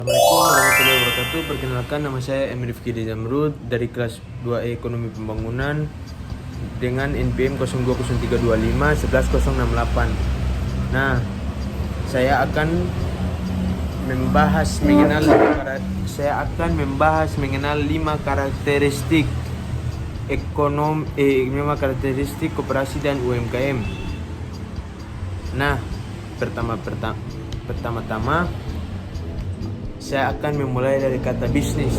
Assalamualaikum warahmatullahi wabarakatuh. Perkenalkan, nama saya M. Rifki Zamrud dari kelas 2E Ekonomi Pembangunan dengan NPM 020325 11068. Nah, saya akan membahas mengenal 5 karakteristik ekonomi 5 karakteristik koperasi dan UMKM. Nah, pertama-tama saya akan memulai dari kata bisnis.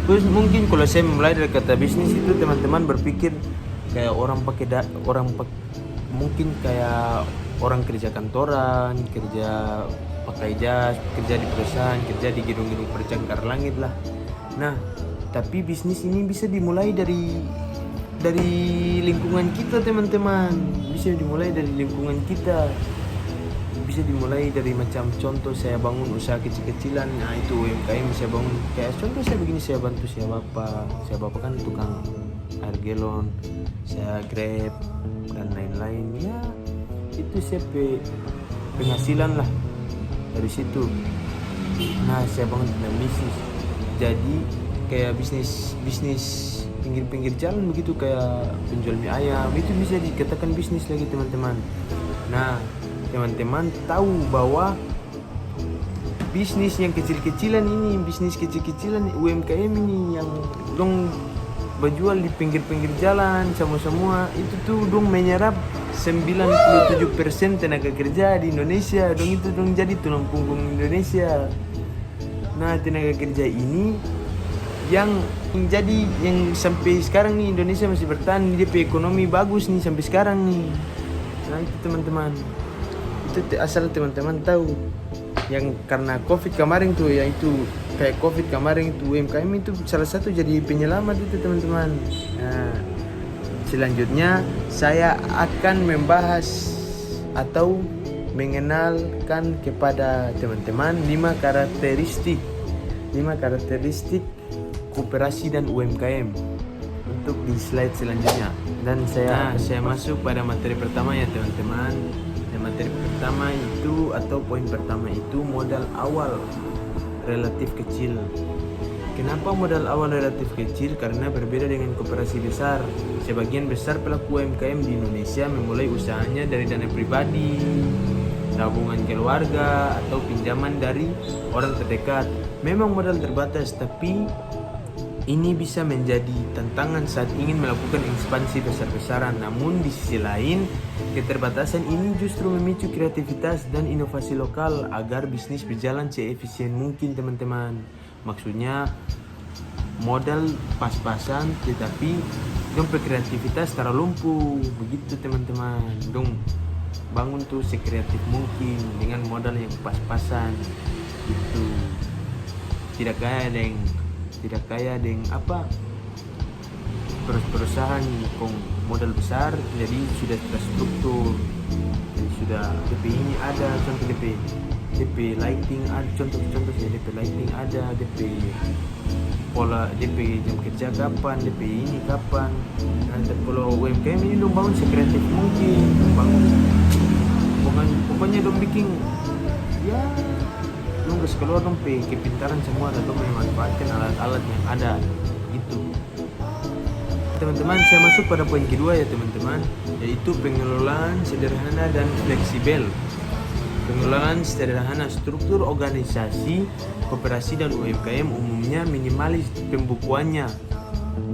Terus mungkin kalau saya memulai dari kata bisnis itu teman-teman berpikir kayak mungkin kayak orang kerja kantoran, kerja pakai jas, kerja di perusahaan, kerja di gedung-gedung bercakar langit lah. Nah, tapi bisnis ini bisa dimulai dari lingkungan kita, teman-teman. Bisa dimulai dari lingkungan kita. Bisa dimulai dari macam contoh saya bangun usaha kecil-kecilan, nah itu UMKM. Bisa bangun kayak contoh saya begini, saya bantu saya bapak kan tukang air galon, saya grab dan lain-lain ya, itu saya penghasilan lah dari situ. Nah, saya bangun dengan bisnis, jadi kayak bisnis pinggir-pinggir jalan begitu, kayak penjual mie ayam, itu bisa dikatakan bisnis lagi, teman-teman. Nah, teman-teman tahu bahwa bisnis yang kecil-kecilan ini, UMKM ini yang dong berjual di pinggir-pinggir jalan semua itu tuh dong menyerap 97% tenaga kerja di Indonesia. Dong itu dong jadi tulang punggung Indonesia. Nah, tenaga kerja ini yang sampai sekarang nih Indonesia masih bertahan, dia ekonomi bagus nih sampai sekarang nih. Nah, itu teman-teman. Itu asal teman-teman tahu, yang karena COVID kemarin tuh, yaitu kayak COVID kemarin itu UMKM itu salah satu jadi penyelamat itu, teman-teman. Nah, selanjutnya saya akan membahas atau mengenalkan kepada teman-teman 5 karakteristik koperasi dan UMKM untuk di slide selanjutnya. Dan saya masuk pada materi pertama ya, teman-teman. Materi pertama itu atau poin pertama itu modal awal relatif kecil. Kenapa modal awal relatif kecil? Karena berbeda dengan koperasi besar. Sebagian besar pelaku UMKM di Indonesia memulai usahanya dari dana pribadi, tabungan keluarga, atau pinjaman dari orang terdekat. Memang modal terbatas, tapi ini bisa menjadi tantangan saat ingin melakukan ekspansi besar-besaran. Namun di sisi lain, keterbatasan ini justru memicu kreativitas dan inovasi lokal agar bisnis berjalan seefisien mungkin, teman-teman. Maksudnya modal pas-pasan, tetapi dong kreativitas tara lumpuh. Begitu, teman-teman. Dong bangun tuh sekreatif mungkin dengan modal yang pas-pasan. Gitu. Tidak kayak perusahaan kong modal besar jadi sudah terstruktur, jadi sudah DP ini ada, contoh DP lighting ada, contoh ya DP lighting ada, DP pola, DP jam kerja kapan, DP ini kapan. Nanti kalau UMKM ini dong bangun sekreatif mungkin, pokoknya dong bikin ya dong keluar dong kepintaran semua, dan dong memanfaatkan alat-alat yang ada gitu. Teman-teman, saya masuk pada poin kedua ya, teman-teman, yaitu pengelolaan sederhana dan fleksibel. Pengelolaan sederhana. Struktur organisasi koperasi dan UMKM umumnya minimalis pembukuannya,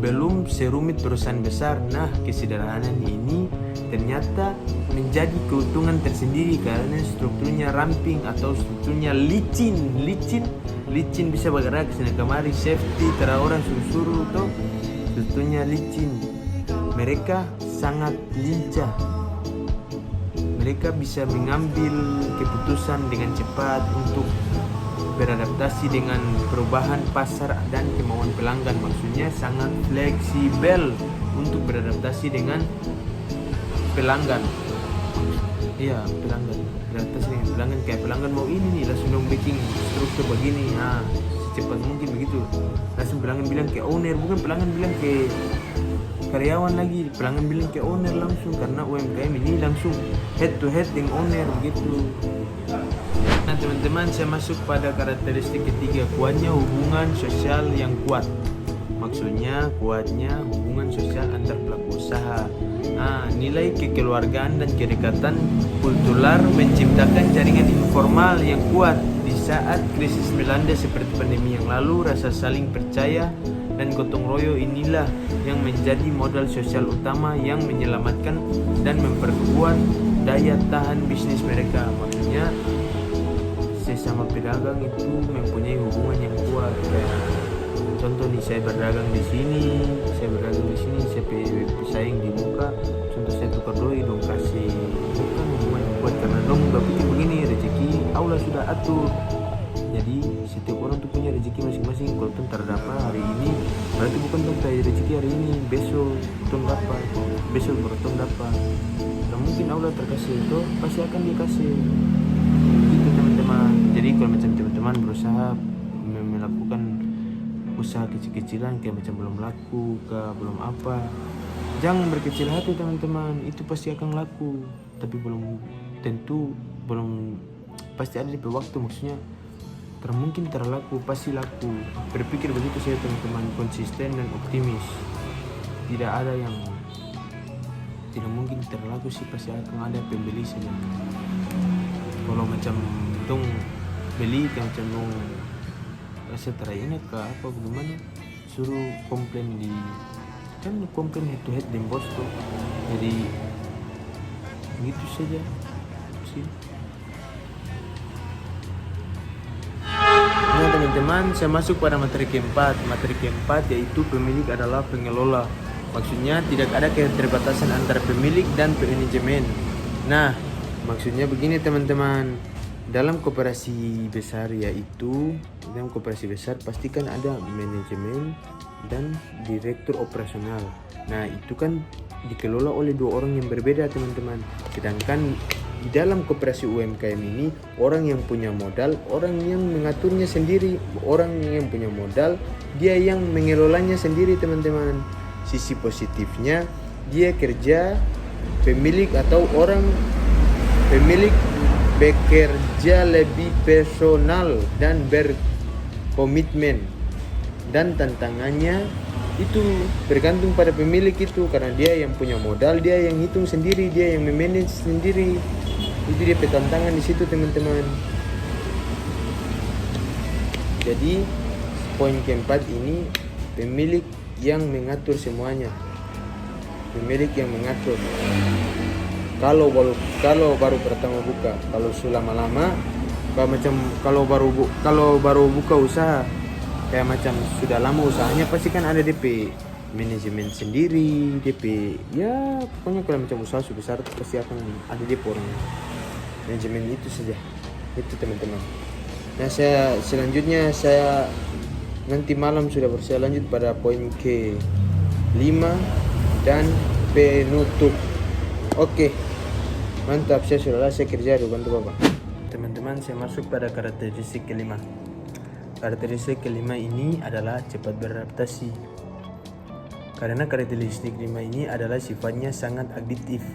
belum serumit perusahaan besar. Nah, kesederhanaan ini ternyata menjadi keuntungan tersendiri karena strukturnya ramping atau strukturnya licin, bisa bergerak kesana kemari, safety, tera orang suruh-suruh tuh, strukturnya licin. Mereka sangat lincah. Mereka bisa mengambil keputusan dengan cepat untuk beradaptasi dengan perubahan pasar dan kemauan pelanggan. Maksudnya sangat fleksibel untuk beradaptasi dengan pelanggan. Iya, pelanggan. Beradaptasi dengan pelanggan, kayak pelanggan mau ini nih, langsung dong bikin struktur begini. Nah, secepat mungkin begitu. Langsung pelanggan bilang ke owner, bukan pelanggan bilang ke karyawan lagi, pelanggan bilang ke owner langsung, karena UMKM ini langsung head to head dengan owner begitu. Nah, Nah teman-teman, saya masuk pada karakteristik ketiga, kuatnya hubungan sosial yang kuat. Maksudnya kuatnya hubungan sosial antar pelaku usaha. Nah, nilai kekeluargaan dan kedekatan kultural menciptakan jaringan informal yang kuat. Di saat krisis melanda seperti pandemi yang lalu, rasa saling percaya dan gotong royong inilah yang menjadi modal sosial utama yang menyelamatkan dan memperkuat daya tahan bisnis mereka. Maksudnya sesama pedagang itu mempunyai hubungan yang kuat. Kayak contoh nih, saya berdagang di sini, saya pesaing di muka. Contoh saya tukar doi dong kasih, bukan hubungan yang kuat karena dong berpikir begini, rezeki Allah sudah atur. Jadi setiap orang tuh punya rezeki masing-masing. Kalau tuh terdapat hari ini, berarti bukan tuh kayak rezeki hari ini, besok tuh dapat, besok baru tuh dapat. Dan mungkin Allah terkasih itu pasti akan dikasih. Itu teman-teman. Jadi kalau macam teman-teman berusaha melakukan usaha kecil-kecilan kayak macam belum laku, belum apa, jangan berkecil hati teman-teman. Itu pasti akan laku, tapi belum tentu, belum pasti ada di waktu. Maksudnya termungkin terlaku, pasti laku. Berpikir begitu saya teman-teman, konsisten dan optimis. Tidak ada yang tidak mungkin terlaku sih, pasti akan ada pembeli saja. Kalau macam dong beli kayak macam dong rasa terainak ke apa bagaimana, suruh komplain di kan komplain head to head di bos tuh. Jadi begitu saja sih. Nah teman-teman, saya masuk pada materi keempat. Materi keempat yaitu pemilik adalah pengelola. Maksudnya tidak ada keterbatasan antara pemilik dan manajemen. Nah, maksudnya begini teman-teman. Dalam koperasi besar yaitu, dalam koperasi besar pastikan ada manajemen dan direktur operasional. Nah, itu kan dikelola oleh dua orang yang berbeda teman-teman. Sedangkan di dalam koperasi UMKM ini, orang yang punya modal, orang yang mengaturnya sendiri, orang yang punya modal, dia yang mengelolanya sendiri teman-teman. Sisi positifnya, dia kerja, pemilik atau orang pemilik bekerja lebih personal dan berkomitmen. Dan tantangannya itu bergantung pada pemilik itu, karena dia yang punya modal, dia yang hitung sendiri, dia yang memanage sendiri. Itu dia tantangan di situ teman-teman. Jadi poin keempat ini, pemilik yang mengatur semuanya, pemilik yang mengatur. Kalau baru pertama buka, kalau sudah lama-lama, kalau baru buka usaha, kayak macam sudah lama usahanya, pasti kan ada DP manajemen sendiri, DP ya pokoknya kalau macam usaha besar pasti akan ada DP orang manajemen. Itu saja, itu teman-teman. Nah selanjutnya saya nanti malam sudah berusaha lanjut pada poin ke-5 dan penutup. Oke, mantap, saya sudah selesai kerja, bantu bapak. Teman-teman, saya masuk pada karakteristik kelima. Karakteristik kelima ini adalah cepat beradaptasi. Karena karakteristik kelima ini adalah sifatnya sangat adiktif.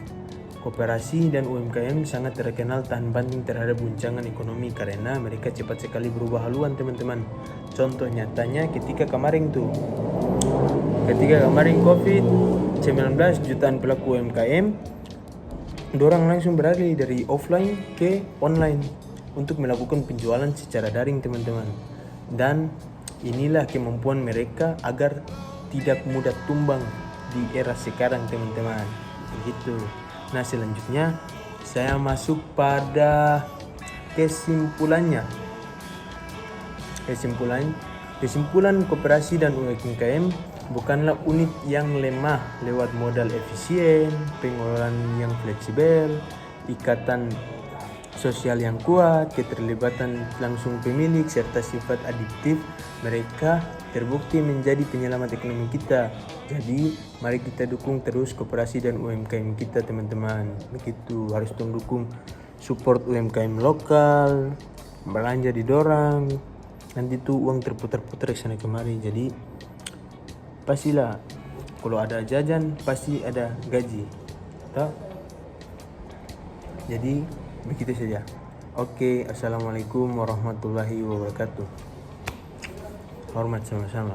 Koperasi dan UMKM sangat terkenal tahan banting terhadap guncangan ekonomi karena mereka cepat sekali berubah haluan teman-teman. Contoh nyatanya ketika kemarin COVID-19, jutaan pelaku UMKM dorang langsung beralih dari offline ke online untuk melakukan penjualan secara daring teman-teman. Dan inilah kemampuan mereka agar tidak mudah tumbang di era sekarang teman-teman. Begitu. Nah selanjutnya saya masuk pada kesimpulan koperasi dan UMKM bukanlah unit yang lemah lewat modal efisien, pengelolaan yang fleksibel, ikatan sosial yang kuat, keterlibatan langsung pemilik, serta sifat adiktif. Mereka terbukti menjadi penyelamat ekonomi kita. Jadi mari kita dukung terus koperasi dan UMKM kita teman-teman. Begitu, harus dukung support UMKM lokal, belanja didorong, nanti tuh uang terputar-putar sana kemari. Jadi pastilah kalau ada jajan pasti ada gaji, toh? Jadi begitu saja. Oke, assalamualaikum warahmatullahi wabarakatuh. Hormat sama-sama.